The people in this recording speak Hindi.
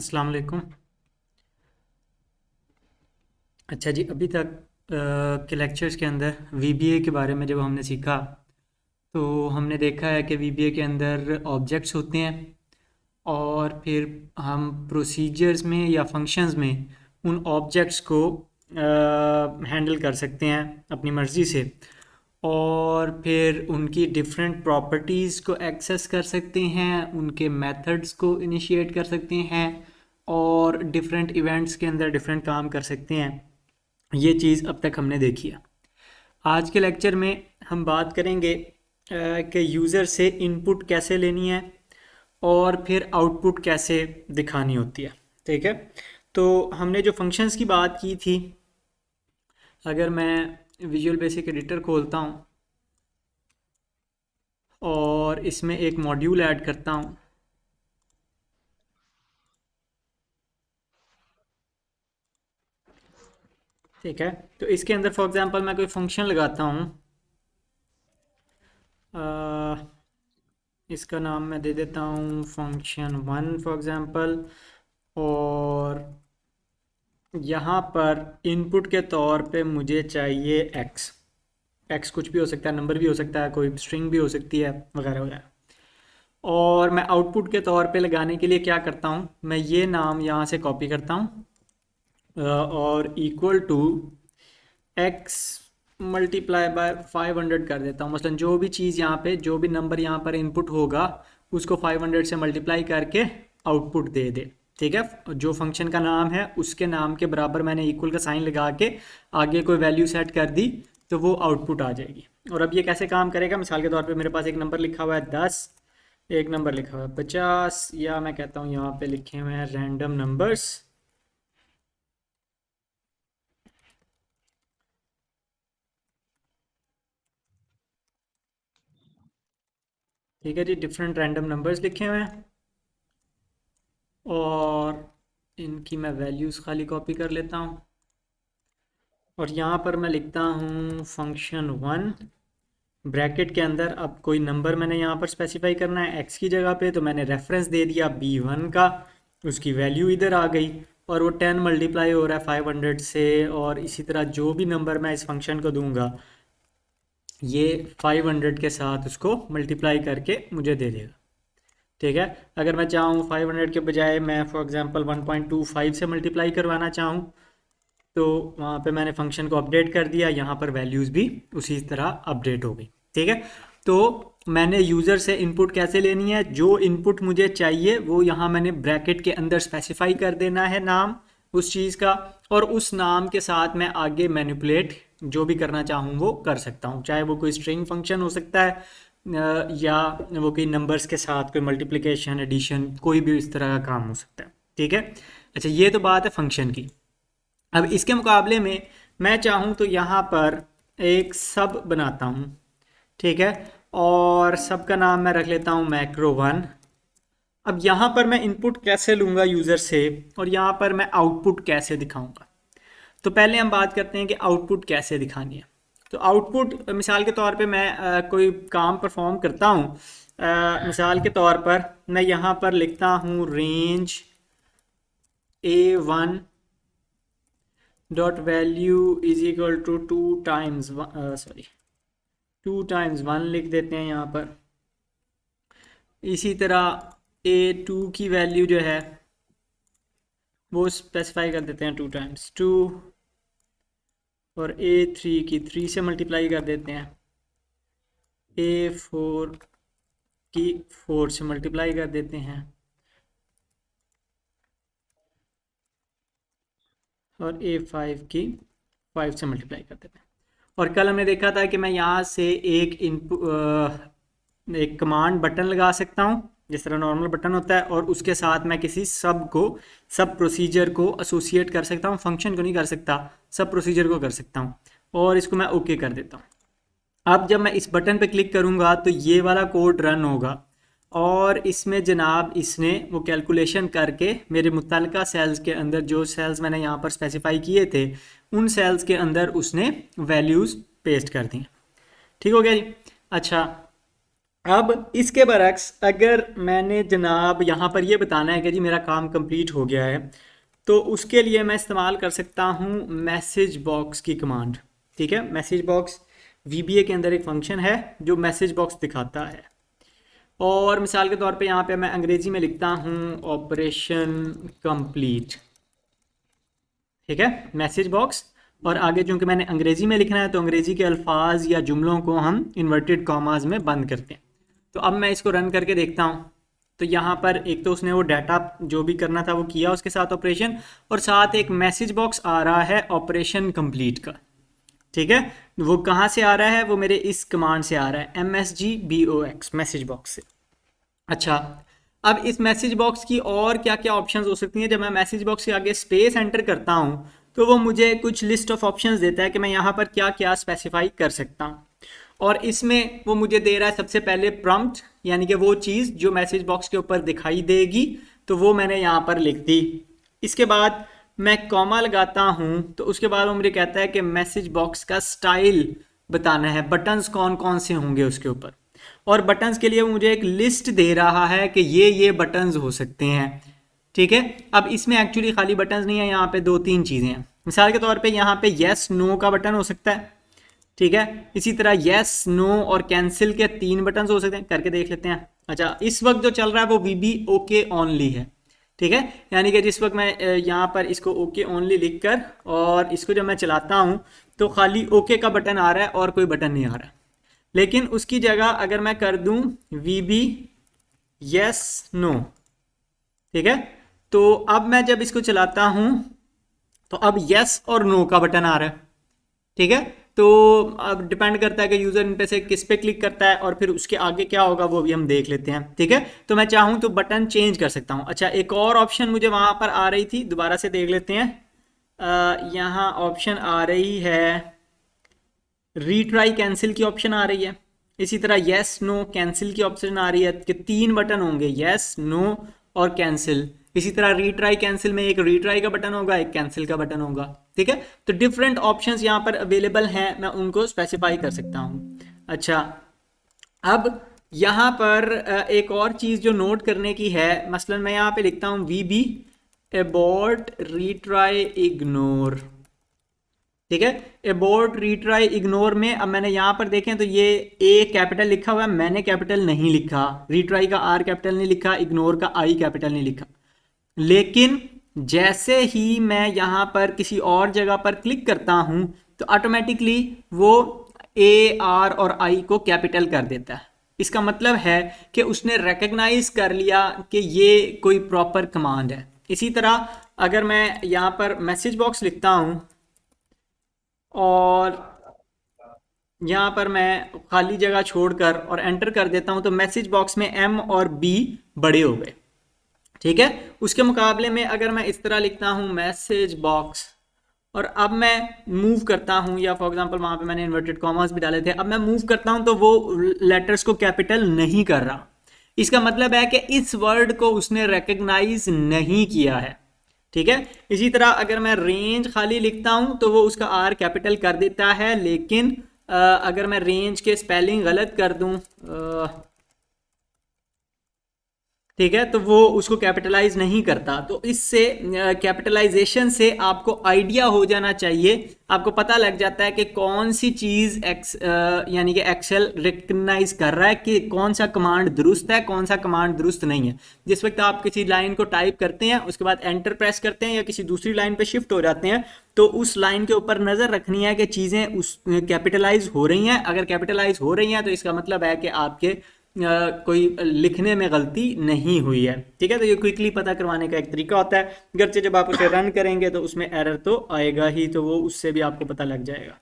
अस्सलाम वालेकुम। अच्छा जी, अभी तक के लेक्चर्स के अंदर वीबीए के बारे में जब हमने सीखा तो हमने देखा है कि वीबीए के अंदर ऑब्जेक्ट्स होते हैं और फिर हम प्रोसीजर्स में या फंक्शंस में उन ऑब्जेक्ट्स को हैंडल कर सकते हैं अपनी मर्ज़ी से और फिर उनकी डिफरेंट प्रॉपर्टीज़ को एक्सेस कर सकते हैं, उनके मेथड्स को इनिशिएट कर सकते हैं और डिफरेंट इवेंट्स के अंदर डिफरेंट काम कर सकते हैं। ये चीज़ अब तक हमने देखी है। आज के लेक्चर में हम बात करेंगे कि यूज़र से इनपुट कैसे लेनी है और फिर आउटपुट कैसे दिखानी होती है। ठीक है, तो हमने जो फंक्शंस की बात की थी, अगर मैं विजुअल बेसिक एडिटर खोलता हूँ और इसमें एक मॉड्यूल ऐड करता हूँ, ठीक है, तो इसके अंदर फॉर एग्जांपल मैं कोई फंक्शन लगाता हूँ, इसका नाम मैं दे देता हूँ फंक्शन 1 फॉर एग्जांपल, और यहाँ पर इनपुट के तौर पे मुझे चाहिए एक्स। एक्स कुछ भी हो सकता है, नंबर भी हो सकता है, कोई स्ट्रिंग भी हो सकती है, वगैरह वगैरह। और मैं आउटपुट के तौर पे लगाने के लिए क्या करता हूँ, मैं ये नाम यहाँ से कॉपी करता हूँ और equal to X multiply by 500 कर देता हूँ। मसलन जो भी चीज़ यहाँ पे, जो भी नंबर यहाँ पर इनपुट होगा उसको 500 से मल्टीप्लाई करके आउटपुट दे दे। ठीक है, जो फंक्शन का नाम है उसके नाम के बराबर मैंने इक्वल का साइन लगा के आगे कोई वैल्यू सेट कर दी तो वो आउटपुट आ जाएगी। और अब ये कैसे काम करेगा, मिसाल के तौर पे मेरे पास एक नंबर लिखा हुआ है 10, एक नंबर लिखा हुआ है 50, या मैं कहता हूँ यहाँ पे लिखे हुए हैं रैंडम नंबर्स। ठीक है जी, डिफरेंट रैंडम नंबर्स लिखे हुए हैं और इनकी मैं वैल्यूज़ खाली कॉपी कर लेता हूँ और यहाँ पर मैं लिखता हूँ फंक्शन 1 ब्रैकेट के अंदर। अब कोई नंबर मैंने यहाँ पर स्पेसिफाई करना है एक्स की जगह पे, तो मैंने रेफरेंस दे दिया b1 का, उसकी वैल्यू इधर आ गई और वो 10 मल्टीप्लाई हो रहा है 500 से। और इसी तरह जो भी नंबर मैं इस फंक्शन को दूंगा ये 500 के साथ उसको मल्टीप्लाई करके मुझे दे देगा। ठीक है, अगर मैं चाहूँ 500 के बजाय मैं फॉर एग्जांपल 1.25 से मल्टीप्लाई करवाना चाहूँ तो वहाँ पे मैंने फंक्शन को अपडेट कर दिया, यहाँ पर वैल्यूज़ भी उसी तरह अपडेट हो गई। ठीक है, तो मैंने यूज़र से इनपुट कैसे लेनी है, जो इनपुट मुझे चाहिए वो यहाँ मैंने ब्रैकेट के अंदर स्पेसिफाई कर देना है नाम उस चीज़ का, और उस नाम के साथ मैं आगे मैनिपुलेट जो भी करना चाहूँ वो कर सकता हूँ। चाहे वो कोई स्ट्रिंग फंक्शन हो सकता है या वो कोई नंबर्स के साथ कोई मल्टीप्लिकेशन, एडिशन, कोई भी इस तरह का काम हो सकता है। ठीक है, अच्छा ये तो बात है फंक्शन की। अब इसके मुकाबले में मैं चाहूँ तो यहाँ पर एक सब बनाता हूँ। ठीक है, और सब का नाम मैं रख लेता हूँ मैक्रो 1। अब यहाँ पर मैं इनपुट कैसे लूँगा यूज़र से और यहाँ पर मैं आउटपुट कैसे दिखाऊँगा। तो पहले हम बात करते हैं कि आउटपुट कैसे दिखानी है। तो आउटपुट मिसाल के तौर पे मैं कोई काम परफॉर्म करता हूँ, मिसाल के तौर पर मैं यहाँ पर लिखता हूँ range A1 dot value is equal to 2 times 1 लिख देते हैं यहाँ पर। इसी तरह A2 की वैल्यू जो है वो स्पेसिफाई कर देते हैं 2 टाइम्स 2, और A3 की 3 से मल्टीप्लाई कर देते हैं, A4 की 4 से मल्टीप्लाई कर देते हैं और A5 की 5 से मल्टीप्लाई कर देते हैं। और कल हमने देखा था कि मैं यहाँ से एक कमांड बटन लगा सकता हूँ जिस तरह नॉर्मल बटन होता है, और उसके साथ मैं किसी सब प्रोसीजर को एसोसिएट कर सकता हूँ। फंक्शन को नहीं कर सकता, सब प्रोसीजर को कर सकता हूँ, और इसको मैं ओके कर देता हूँ। अब जब मैं इस बटन पे क्लिक करूँगा तो ये वाला कोड रन होगा और इसमें जनाब इसने वो कैलकुलेशन करके मेरे मुतल्लिका सेल्स के अंदर, जो सेल्स मैंने यहाँ पर स्पेसिफाई किए थे, उन सेल्स के अंदर उसने वैल्यूज़ पेस्ट कर दी। ठीक हो गया जी। अच्छा, अब इसके बरक्स अगर मैंने जनाब यहाँ पर ये बताना है कि जी मेरा काम कंप्लीट हो गया है, तो उसके लिए मैं इस्तेमाल कर सकता हूँ मैसेज बॉक्स की कमांड। ठीक है, मैसेज बॉक्स VBA के अंदर एक फंक्शन है जो मैसेज बॉक्स दिखाता है। और मिसाल के तौर पे यहाँ पे मैं अंग्रेज़ी में लिखता हूँ ऑपरेशन कंप्लीट। ठीक है, मैसेज बॉक्स, और आगे चूंकि मैंने अंग्रेज़ी में लिखना है तो अंग्रेज़ी के अल्फाज या जुमलों को हम इन्वर्टेड कॉमाज में बंद करते हैं। तो अब मैं इसको रन करके देखता हूँ। तो यहाँ पर एक तो उसने वो डाटा जो भी करना था वो किया उसके साथ ऑपरेशन, और साथ एक मैसेज बॉक्स आ रहा है ऑपरेशन कंप्लीट का। ठीक है, वो कहाँ से आ रहा है? वो मेरे इस कमांड से आ रहा है, MSGBOX, मैसेज बॉक्स से। अच्छा, अब इस मैसेज बॉक्स की और क्या क्या ऑप्शंस हो सकती हैं? जब मैं मैसेज बॉक्स के आगे स्पेस एंटर करता हूँ तो वो मुझे कुछ लिस्ट ऑफ ऑप्शंस देता है कि मैं यहाँ पर क्या क्या स्पेसिफाई कर सकता हूँ। और इसमें वो मुझे दे रहा है सबसे पहले प्रॉम्प्ट, यानी कि वो चीज़ जो मैसेज बॉक्स के ऊपर दिखाई देगी, तो वो मैंने यहाँ पर लिख दी। इसके बाद मैं कॉमा लगाता हूँ तो उसके बाद वो मुझे कहता है कि मैसेज बॉक्स का स्टाइल बताना है, बटन्स कौन कौन से होंगे उसके ऊपर। और बटन्स के लिए वो मुझे एक लिस्ट दे रहा है कि ये बटन्स हो सकते हैं। ठीक है, अब इसमें एक्चुअली खाली बटन्स नहीं है, यहाँ पे दो तीन चीज़ें हैं। मिसाल के तौर पे यहाँ पे येस नो का बटन हो सकता है। ठीक है, इसी तरह येस नो और कैंसिल के 3 बटन हो सकते हैं, करके देख लेते हैं। अच्छा, इस वक्त जो चल रहा है वो VB ओके ओनली है। ठीक है, यानी कि जिस वक्त मैं यहाँ पर इसको ओके ओनली लिख कर और इसको जब मैं चलाता हूँ तो खाली ओके का बटन आ रहा है और कोई बटन नहीं आ रहा है। लेकिन उसकी जगह अगर मैं कर दूं VB यस नो, ठीक है, तो अब मैं जब इसको चलाता हूं तो अब यस और नो का बटन आ रहा है। ठीक है, तो अब डिपेंड करता है कि यूज़र इन पे से किस पे क्लिक करता है और फिर उसके आगे क्या होगा वो भी हम देख लेते हैं। ठीक है, तो मैं चाहूँ तो बटन चेंज कर सकता हूँ। अच्छा, एक और ऑप्शन मुझे वहाँ पर आ रही थी, दोबारा से देख लेते हैं। यहाँ ऑप्शन आ रही है रीट्राई कैंसिल की ऑप्शन आ रही है। इसी तरह येस नो कैंसिल की ऑप्शन आ रही है कि 3 बटन होंगे, येस नो और कैंसिल। इसी तरह रीट्राई कैंसिल में एक रीट्राई का बटन होगा, एक कैंसिल का बटन होगा। ठीक है, तो डिफरेंट ऑप्शंस यहाँ पर अवेलेबल हैं, मैं उनको स्पेसिफाई कर सकता हूँ। अच्छा, अब यहाँ पर एक और चीज़ जो नोट करने की है, मसलन मैं यहाँ पे लिखता हूँ VB अबॉर्ट रीट्राई इग्नोर। ठीक है, अबॉर्ट रीट्राई इग्नोर में अब मैंने यहाँ पर देखें तो ये A कैपिटल लिखा हुआ है, मैंने कैपिटल नहीं लिखा, रीट्राई का R कैपिटल नहीं लिखा, इग्नोर का I कैपिटल नहीं लिखा। लेकिन जैसे ही मैं यहाँ पर किसी और जगह पर क्लिक करता हूँ तो ऑटोमेटिकली वो A R और I को कैपिटल कर देता है। इसका मतलब है कि उसने रिकग्नाइज कर लिया कि ये कोई प्रॉपर कमांड है। इसी तरह अगर मैं यहाँ पर मैसेज बॉक्स लिखता हूँ और यहाँ पर मैं खाली जगह छोड़कर और एंटर कर देता हूँ तो मैसेज बॉक्स में M और B बड़े हो गए। ठीक है, उसके मुकाबले में अगर मैं इस तरह लिखता हूँ मैसेज बॉक्स और अब मैं मूव करता हूँ, या फॉर एग्जांपल वहाँ पे मैंने इन्वर्टेड कॉमास भी डाले थे, अब मैं मूव करता हूँ तो वो लेटर्स को कैपिटल नहीं कर रहा। इसका मतलब है कि इस वर्ड को उसने रिकग्नाइज नहीं किया है। ठीक है, इसी तरह अगर मैं रेंज खाली लिखता हूं तो वो उसका R कैपिटल कर देता है, लेकिन अगर मैं रेंज के स्पेलिंग गलत कर दूं, ठीक है, तो वो उसको कैपिटलाइज नहीं करता। तो इससे कैपिटलाइजेशन से आपको आइडिया हो जाना चाहिए, आपको पता लग जाता है कि कौन सी चीज़ यानी कि एक्सेल रिकग्नाइज कर रहा है कि कौन सा कमांड दुरुस्त है, कौन सा कमांड दुरुस्त नहीं है। जिस वक्त आप किसी लाइन को टाइप करते हैं उसके बाद एंटर प्रेस करते हैं या किसी दूसरी लाइन पे शिफ्ट हो जाते हैं तो उस लाइन के ऊपर नज़र रखनी है कि चीज़ें उस कैपिटलाइज हो रही हैं। अगर कैपिटलाइज हो रही हैं तो इसका मतलब है कि आपके कोई लिखने में गलती नहीं हुई है। ठीक है, तो ये क्विकली पता करवाने का एक तरीका होता है, अगरचे जब आप उसे रन करेंगे तो उसमें एरर तो आएगा ही, तो वो उससे भी आपको पता लग जाएगा।